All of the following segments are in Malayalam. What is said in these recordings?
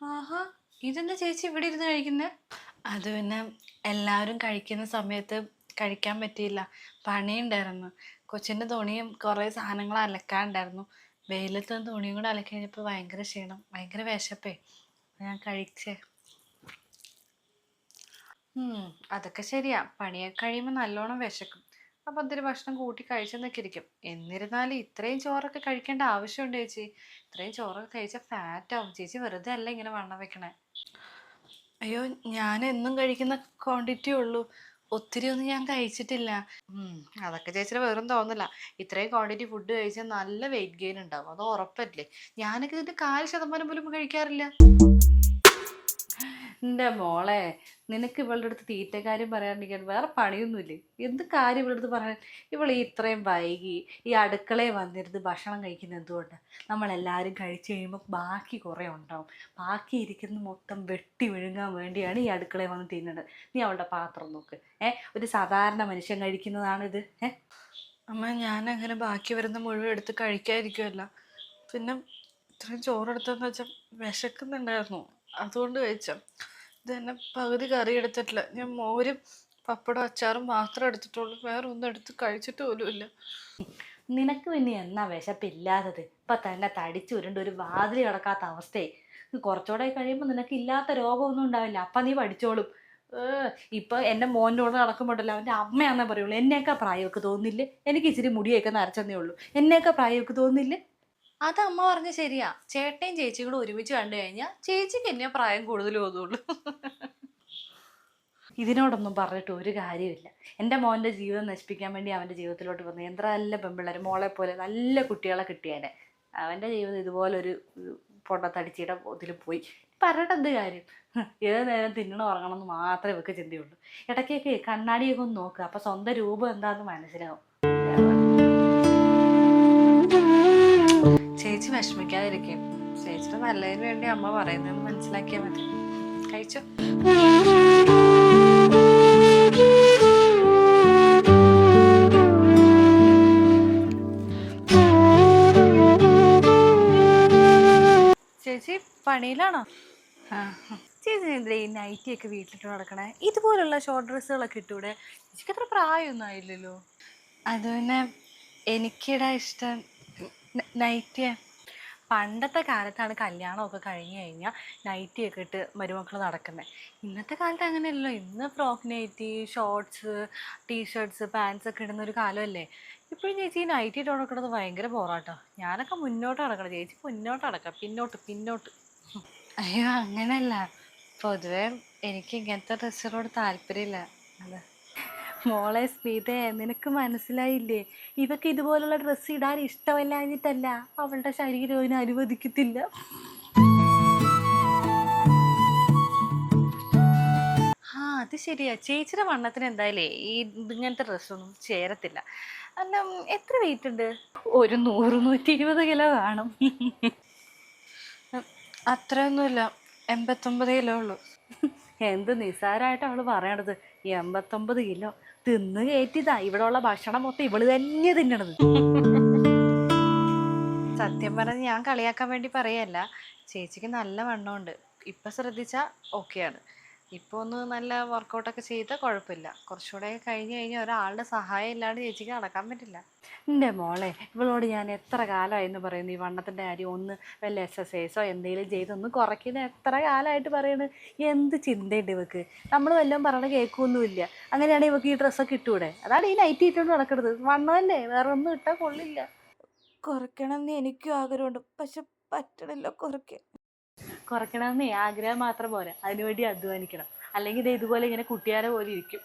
ആഹാ, ഇതെന്താ ചേച്ചി ഇവിടെ ഇരുന്ന് കഴിക്കുന്നേ? അത് പിന്നെ എല്ലാവരും കഴിക്കുന്ന സമയത്ത് കഴിക്കാൻ പറ്റിയില്ല. പണിയുണ്ടായിരുന്നു. കൊച്ചിൻ്റെ തുണിയും കുറേ സാധനങ്ങൾ അലക്കാനുണ്ടായിരുന്നു. വെയിലത്ത് നിന്ന് തുണിയും കൂടെ അലക്കി കഴിഞ്ഞപ്പോൾ ഭയങ്കര ക്ഷീണം, ഭയങ്കര വിശപ്പേ. അപ്പൊ ഞാൻ കഴിച്ചേ. ഉം, അതൊക്കെ ശരിയാ. പണിയൊക്കെ കഴിയുമ്പോൾ നല്ലോണം വിശക്കും. അപ്പം എന്തൊരു ഭക്ഷണം കൂട്ടി കഴിച്ചെന്നൊക്കെ ഇരിക്കും. എന്നിരുന്നാലും ഇത്രയും ചോറൊക്കെ കഴിക്കേണ്ട ആവശ്യമുണ്ട് ചേച്ചി? ഇത്രയും ചോറൊക്കെ കഴിച്ചാൽ ഫാറ്റ് ആവും. ചേച്ചി വെറുതെ അല്ല ഇങ്ങനെ വണ്ണം വെക്കണേ. അയ്യോ, ഞാൻ എന്നും കഴിക്കുന്ന ക്വാണ്ടിറ്റി ഉള്ളൂ. ഒത്തിരി ഒന്നും ഞാൻ കഴിച്ചിട്ടില്ല. ഉം, അതൊക്കെ ചേച്ചിയുടെ വെറും തോന്നല. ഇത്രയും ക്വാണ്ടിറ്റി ഫുഡ് കഴിച്ചാൽ നല്ല വെയിറ്റ് ഗെയിൻ ഉണ്ടാവും, അത് ഉറപ്പല്ലേ? ഞാനൊക്കെ ഇതിന്റെ 1/4% പോലും കഴിക്കാറില്ല. എൻ്റെ മോളെ, നിനക്ക് ഇവളുടെ അടുത്ത് തീറ്റക്കാര്യം പറയാണ്ടിരിക്കാൻ വേറെ പണിയൊന്നുമില്ലേ? എന്ത് കാര്യം ഇവളുടെ അടുത്ത് പറയാൻ? ഇവൾ ഈ ഇത്രയും വൈകി ഈ അടുക്കളയിൽ വന്നിരുന്ന് ഭക്ഷണം കഴിക്കുന്നത് എന്തുകൊണ്ട്? നമ്മളെല്ലാവരും കഴിച്ചു കഴിയുമ്പോൾ ബാക്കി കുറേ ഉണ്ടാവും. ബാക്കി ഇരിക്കുന്ന മൊത്തം വെട്ടി വിഴുങ്ങാൻ വേണ്ടിയാണ് ഈ അടുക്കളയിൽ വന്ന് തിന്നുന്നത്. നീ അവളുടെ പാത്രം നോക്ക്. ഒരു സാധാരണ മനുഷ്യൻ കഴിക്കുന്നതാണിത്. അമ്മ, ഞാനങ്ങനെ ബാക്കി വരുന്ന മുഴുവൻ എടുത്ത് കഴിക്കാതിരിക്കുമല്ല. പിന്നെ ഇത്രയും ചോറെടുത്തെന്ന് വെച്ചാൽ വിശക്കുന്നുണ്ടായിരുന്നു, അതുകൊണ്ട് കഴിച്ച. ഇത് തന്നെ പകുതി കറി എടുത്തിട്ടില്ല. ഞാൻ മോരും പപ്പടം അച്ചാറും മാത്രം എടുത്തിട്ടുള്ളൂ. വേറെ ഒന്നും എടുത്ത് കഴിച്ചിട്ട് പോലുമില്ല. നിനക്ക് പിന്നെ എന്നാ വിശപ്പില്ലാത്തത്? ഇപ്പൊ തന്നെ തടിച്ചുരുണ്ട് ഒരു വാതിൽ കിടക്കാത്ത അവസ്ഥയെ. കുറച്ചുകൂടെ കഴിയുമ്പോൾ നിനക്ക് ഇല്ലാത്ത രോഗമൊന്നും ഉണ്ടാവില്ല. അപ്പം നീ പഠിച്ചോളും. ഇപ്പൊ എൻ്റെ മോൻ്റെ കൂടെ നടക്കുമ്പോണ്ടല്ലോ, അവൻ്റെ അമ്മയാന്നേ പറയുള്ളൂ. എന്നേക്കാ പ്രായമൊക്കെ തോന്നില്ലേ? എനിക്ക് ഇച്ചിരി മുടിയൊക്കെ നരച്ചെന്നേ ഉള്ളൂ. എന്നേക്കാ പ്രായമൊക്കെ തോന്നില്ലേ? അത് അമ്മ പറഞ്ഞ ശരിയാ. ചേട്ടയും ചേച്ചിയും കൂടെ ഒരുമിച്ച് കണ്ടു കഴിഞ്ഞാൽ ചേച്ചിക്ക് എന്നെ പ്രായം കൂടുതൽ തോന്നുള്ളൂ. ഇതിനോടൊന്നും പറഞ്ഞിട്ട് ഒരു കാര്യമില്ല. എൻ്റെ മോൻ്റെ ജീവിതം നശിപ്പിക്കാൻ വേണ്ടി അവൻ്റെ ജീവിതത്തിലോട്ട് വന്നു എത്ര നല്ല പെൺപിള്ളേർ, മോളെ പോലെ നല്ല കുട്ടികളെ കിട്ടിയേനെ. അവൻ്റെ ജീവിതം ഇതുപോലൊരു പൊട്ടത്തടിച്ചിയുടെ ഇതിൽ പോയി. പറഞ്ഞിട്ട് എന്ത് കാര്യം? ഏത് നേരം തിന്നണം ഉറങ്ങണം എന്ന് മാത്രമേ ഇവർക്ക് ചിന്തയുള്ളൂ. ഇടയ്ക്കൊക്കെ കണ്ണാടിയൊക്കെ ഒന്ന് നോക്കുക, അപ്പം സ്വന്തം രൂപം എന്താണെന്ന് മനസ്സിലാവും. ചേച്ചി വിഷമിക്കാതിരിക്കും. ചേച്ചിയുടെ നല്ലതിന് വേണ്ടി അമ്മ പറയുന്നതെന്ന് മനസ്സിലാക്കിയാൽ മതി. കഴിച്ചോ. ചേച്ചി പണിയിലാണോ? ആ, ചേച്ചി എന്താ ഈ നൈറ്റി ഒക്കെ വീട്ടിലിട്ട് നടക്കണേ? ഇതുപോലുള്ള ഷോർട്ട് ഡ്രസ്സുകളൊക്കെ ഇട്ടൂടെ? ചേച്ചിക്ക് അത്ര പ്രായമൊന്നും ആയില്ലല്ലോ. അത് പിന്നെ എനിക്കിടാ ഇഷ്ടം നൈറ്റിയാ. പണ്ടത്തെ കാലത്താണ് കല്യാണമൊക്കെ കഴിഞ്ഞ് കഴിഞ്ഞാൽ നൈറ്റിയൊക്കെ ഇട്ട് മരുമക്കൾ നടക്കുന്നത്. ഇന്നത്തെ കാലത്ത് അങ്ങനെയല്ലല്ലോ. ഇന്ന് frock nighty, shorts, t shirts, pants ഒക്കെ ഇടുന്ന ഒരു കാലമല്ലേ. ഇപ്പോഴും ചേച്ചി ഈ നൈറ്റി ഇട്ട് നടക്കുന്നത് ഭയങ്കര ബോറാട്ടോ. ഞാനൊക്കെ മുന്നോട്ട് നടക്കണം, ചേച്ചി മുന്നോട്ട് നടക്കാം, പിന്നോട്ട് പിന്നോട്ട്. അയ്യോ, അങ്ങനെയല്ല. പൊതുവെ എനിക്ക് ഇങ്ങനത്തെ ഡ്രസ്സിനോട് താല്പര്യമില്ല. അതെ മോളെ സ്മിതേ, നിനക്ക് മനസ്സിലായില്ലേ? ഇവക്ക് ഇതുപോലുള്ള ഡ്രസ്സ് ഇടാൻ ഇഷ്ടമല്ലാഞ്ഞിട്ടല്ല, അവളുടെ ശരീരം അതിന് അനുവദിക്കത്തില്ല. ആ, അത് ശരിയാ. ചേച്ചിയുടെ വണ്ണത്തിന് എന്തായാലേ ഈ ഇങ്ങനത്തെ ഡ്രസ്സൊന്നും ചേരത്തില്ല. അല്ല, എത്ര വെയിറ്റ് ഉണ്ട്? ഒരു 100-120 കിലോ കാണും. അത്രയൊന്നുമില്ല, 89 കിലോ ഉള്ളൂ. എന്ത് നിസ്സാരമായിട്ട് അവള് പറയണത്. 89 കിലോ തിന്ന് കയറ്റിയതാ. ഇവിടെ ഉള്ള ഭക്ഷണം മൊത്തം ഇവള് തന്നെ തിന്നണത്. സത്യം പറഞ്ഞാൽ ഞാൻ കളിയാക്കാൻ വേണ്ടി പറയല്ല. ചേച്ചിക്ക് നല്ല വണ്ണമുണ്ട്. ഇപ്പം ശ്രദ്ധിച്ചാൽ ഓക്കെയാണ്. ഇപ്പോൾ ഒന്ന് നല്ല വർക്കൗട്ടൊക്കെ ചെയ്താൽ കുഴപ്പമില്ല. കുറച്ചുകൂടെ കഴിഞ്ഞ് കഴിഞ്ഞാൽ ഒരാളുടെ സഹായം ഇല്ലാണ്ട് ചേച്ചിക്ക് നടക്കാൻ പറ്റില്ല. എൻ്റെ മോളെ, ഇവളോട് ഞാൻ എത്ര കാലമായെന്ന് പറയുന്നു ഈ വണ്ണത്തിൻ്റെ കാര്യം. ഒന്ന് വല്ല എക്സസൈസോ എന്തെങ്കിലും ചെയ്തൊന്ന് കുറയ്ക്കുന്നത് എത്ര കാലമായിട്ട് പറയണ്. എന്ത് ചിന്തയുണ്ട് ഇവക്ക്? നമ്മൾ വല്ലതും പറയണ കേൾക്കൊന്നുമില്ല. അങ്ങനെയാണെങ്കിൽ ഇവക്ക് ഈ ഡ്രസ്സൊക്കെ ഇട്ടൂടെ? അതാണ് ഈ നൈറ്റി ഇട്ടുകൊണ്ട് നടക്കുന്നത്. വണ്ണമല്ലേ, വേറെ ഒന്നും ഇട്ടാൽ കൊള്ളില്ല. കുറയ്ക്കണമെന്ന് എനിക്കും ആഗ്രഹമുണ്ട്, പക്ഷെ പറ്റണില്ല കുറയ്ക്കാൻ. കുറയ്ക്കണമെന്ന് ആഗ്രഹം മാത്രം പോരാ, അതിനുവേണ്ടി അധ്വാനിക്കണം. അല്ലെങ്കിൽ ഇത് ഇതുപോലെ ഇങ്ങനെ കുട്ടിയാരെ പോലെ ഇരിക്കും.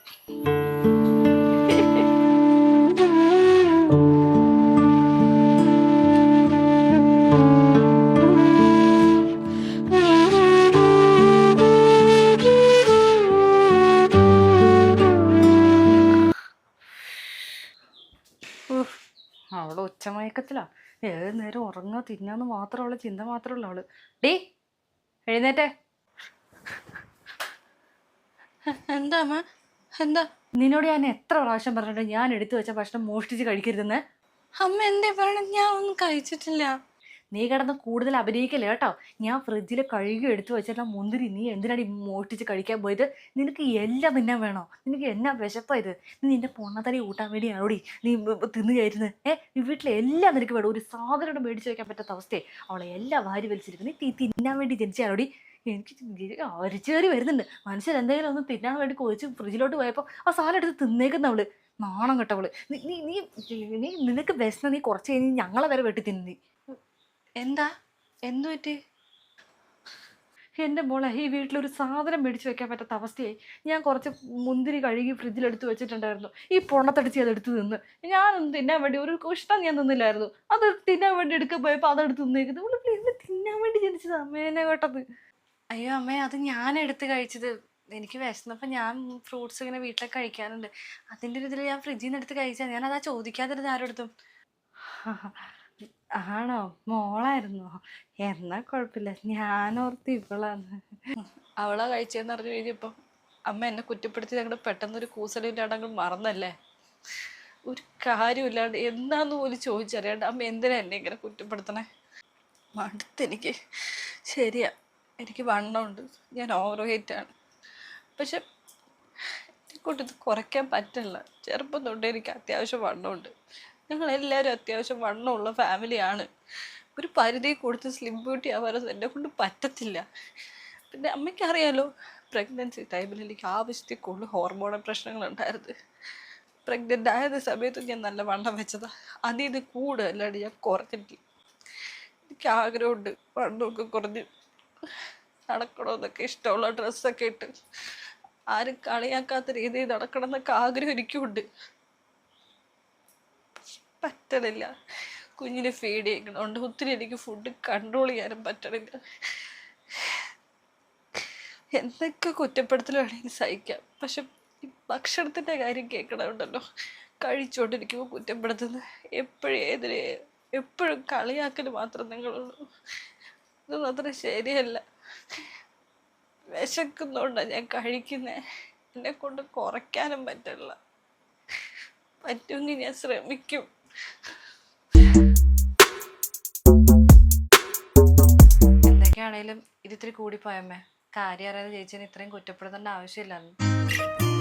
അവള് ഉച്ചമയക്കത്തിലാ. ഏത് നേരം ഉറങ്ങാ തിന്നാന്ന് മാത്രമുള്ള ചിന്ത മാത്രമുള്ള അവള്. ഡീ, എഴുന്നേറ്റേ. എന്താ അമ്മ? എന്താ? നിന്നോട് ഞാൻ എത്ര പ്രാവശ്യം പറഞ്ഞിട്ട് ഞാൻ എടുത്തു വെച്ച ഭക്ഷണം മോഷ്ടിച്ച് കഴിക്കരുതെന്ന്? അമ്മ എന്തേ പറയണത്? ഞാൻ ഒന്നും കഴിച്ചിട്ടില്ല. നീ കിടന്ന് കൂടുതൽ അഭിനയിക്കല്ലേ കേട്ടോ. ഞാൻ ഫ്രിഡ്ജിൽ കഴുകി എടുത്തു വെച്ചിട്ട് മുന്തിരി നീ എന്തിനാണ് മോഷ്ടിച്ച് കഴിക്കാൻ പോയത്? നിനക്ക് എല്ലാം തിന്നാൻ വേണോ? നിനക്ക് എന്നാ വിശപ്പാ ഇത്? നീ നിന്റെ പൊണ്ണത്തടി കൂട്ടാൻ വേണ്ടിയാണോടി നീ തിന്നു കയറ്റുന്നത്? ഈ വീട്ടിലെ എല്ലാം നിനക്ക് വേണം. ഒരു സാധനം മേടിച്ച് വെക്കാൻ പറ്റാത്ത അവസ്ഥയെ അവളെ എല്ലാം വാരി വലിച്ചിരിക്കുന്നു. നീ തിന്നാൻ വേണ്ടി ജനിച്ചാണോടി? എനിക്ക് അരിച്ചേറി വരുന്നുണ്ട്. മനുഷ്യൻ എന്തെങ്കിലും ഒന്ന് തിന്നാൻ വേണ്ടി കൊതിച്ച് ഫ്രിഡ്ജിലോട്ട് പോയപ്പോൾ ആ സാധനം എടുത്ത് തിന്നേക്കുന്നവള്. നാണം കെട്ടവള്. നീ നീ നീ നീ നിനക്ക് വിശന്ന നീ കുറച്ച് കഴിഞ്ഞ് ഞങ്ങളെ വരെ വെട്ടി തിന്നി. എന്താ എന്തു പറ്റി? എൻ്റെ മോളെ ഈ വീട്ടിലൊരു സാധനം മേടിച്ച് വെക്കാൻ പറ്റാത്ത അവസ്ഥയായി. ഞാൻ കുറച്ച് മുന്തിരി കഴുകി ഫ്രിഡ്ജിലെടുത്ത് വെച്ചിട്ടുണ്ടായിരുന്നു. ഈ പൊണ്ണത്തടിച്ച് അതെടുത്ത് തിന്ന്. ഞാനൊന്നും തിന്നാൻ വേണ്ടി ഒരു കുഷ്ടം ഞാൻ തിന്നില്ലായിരുന്നു. അത് തിന്നാൻ വേണ്ടി എടുക്കാൻ പോയപ്പോൾ അതെടുത്ത് തിന്നേക്കുന്നത്. ഇവിടെ എന്നെ തിന്നാൻ വേണ്ടി ജനിച്ചത് അമ്മേനെ കേട്ടത്. അയ്യോ അമ്മേ, അത് ഞാൻ എടുത്ത് കഴിച്ചത്. എനിക്ക് വിശന്നപ്പോൾ ഞാൻ ഫ്രൂട്ട്സ് ഇങ്ങനെ വീട്ടിലൊക്കെ കഴിക്കാറുണ്ട്. അതിൻ്റെ ഒരു ഇതിൽ ഞാൻ ഫ്രിഡ്ജിൽ നിന്ന് എടുത്ത് കഴിച്ചാൽ ഞാൻ അതാ ചോദിക്കാതിരുന്നത് ആരോടുത്തും. ആണോ? മോളായിരുന്നോ? എന്നാ കുഴപ്പമില്ല. ഞാനോർത്ത് ഇവളാന്ന്. അവളാ കഴിച്ചതെന്ന് അറിഞ്ഞു കഴിഞ്ഞപ്പോൾ അമ്മ എന്നെ കുറ്റപ്പെടുത്തി ഞങ്ങൾ പെട്ടെന്നൊരു കൂസലില്ലാണ്ട് അങ്ങ് മറന്നല്ലേ. ഒരു കാര്യമില്ലാണ്ട് എന്താന്ന് പോലും ചോദിച്ചറിയാണ്ട് അമ്മ എന്തിനാ എന്നെ ഇങ്ങനെ കുറ്റപ്പെടുത്തണേ? മടുത്തെനിക്ക്. ശരിയാ, എനിക്ക് വണ്ണമുണ്ട്, ഞാൻ ഓവർ വെയിറ്റാണ്. പക്ഷെ എന്നെക്കൊണ്ട് ഇത് കുറയ്ക്കാൻ പറ്റില്ല. ചെറുപ്പം തൊട്ടേ എനിക്ക് അത്യാവശ്യം വണ്ണമുണ്ട്. ഞങ്ങളെല്ലാവരും അത്യാവശ്യം വണ്ണമുള്ള ഫാമിലിയാണ്. ഒരു പരിധി കൊടുത്ത് സ്ലിം ബ്യൂട്ടി ആവാനൊന്നും എന്നെ കൊണ്ട് പറ്റത്തില്ല. പിന്നെ അമ്മയ്ക്കറിയാലോ, പ്രഗ്നൻസി ടൈമിൽ എനിക്ക് ആവശ്യത്തിൽ കൂടുതൽ ഹോർമോണൽ പ്രശ്നങ്ങളുണ്ടായിരുന്നു. പ്രഗ്നൻ്റ് ആയത് സമയത്ത് ഞാൻ നല്ല വണ്ണം വെച്ചതാണ്. അതിൽ നിന്ന് കൂടുതലല്ലാണ്ട് ഞാൻ കുറഞ്ഞിട്ടില്ല. എനിക്ക് ആഗ്രഹമുണ്ട് വണ്ണമൊക്കെ കുറഞ്ഞ് നടക്കണമെന്നൊക്കെ, ഇഷ്ടമുള്ള ഡ്രസ്സൊക്കെ ഇട്ട് ആരും കളിയാക്കാത്ത രീതിയിൽ നടക്കണം എന്നൊക്കെ ആഗ്രഹം എനിക്കുണ്ട്. പറ്റണില്ല. കുഞ്ഞിനെ ഫീഡ് ചെയ്യണമുണ്ട്. ഒത്തിരി എനിക്ക് ഫുഡ് കൺട്രോൾ ചെയ്യാനും പറ്റണില്ല. എന്തൊക്കെ കുറ്റപ്പെടുത്തൽ വേണമെങ്കിൽ സഹിക്കാം. പക്ഷെ ഈ ഭക്ഷണത്തിൻ്റെ കാര്യം കേൾക്കണമുണ്ടല്ലോ, കഴിച്ചുകൊണ്ടിരിക്കുമ്പോൾ കുറ്റപ്പെടുത്തുന്നത്. എപ്പോഴും കളിയാക്കൽ മാത്രം നിങ്ങളുള്ളൂ. ഇതൊന്നും അത്ര ശരിയല്ല. വിശക്കുന്നതുകൊണ്ടാണ് ഞാൻ കഴിക്കുന്നത്. എന്നെ കൊണ്ട് കുറയ്ക്കാനും പറ്റില്ല. പറ്റുമെങ്കിൽ ഞാൻ ശ്രമിക്കും. എന്തൊക്കെയാണേലും ഇതിത്തിരി കൂടിപ്പോയമ്മേ. കാര്യം അറിയാതെ ചേച്ചിനെ ഇത്രയും കുറ്റപ്പെടുത്തേണ്ട ആവശ്യമില്ലായിരുന്നു.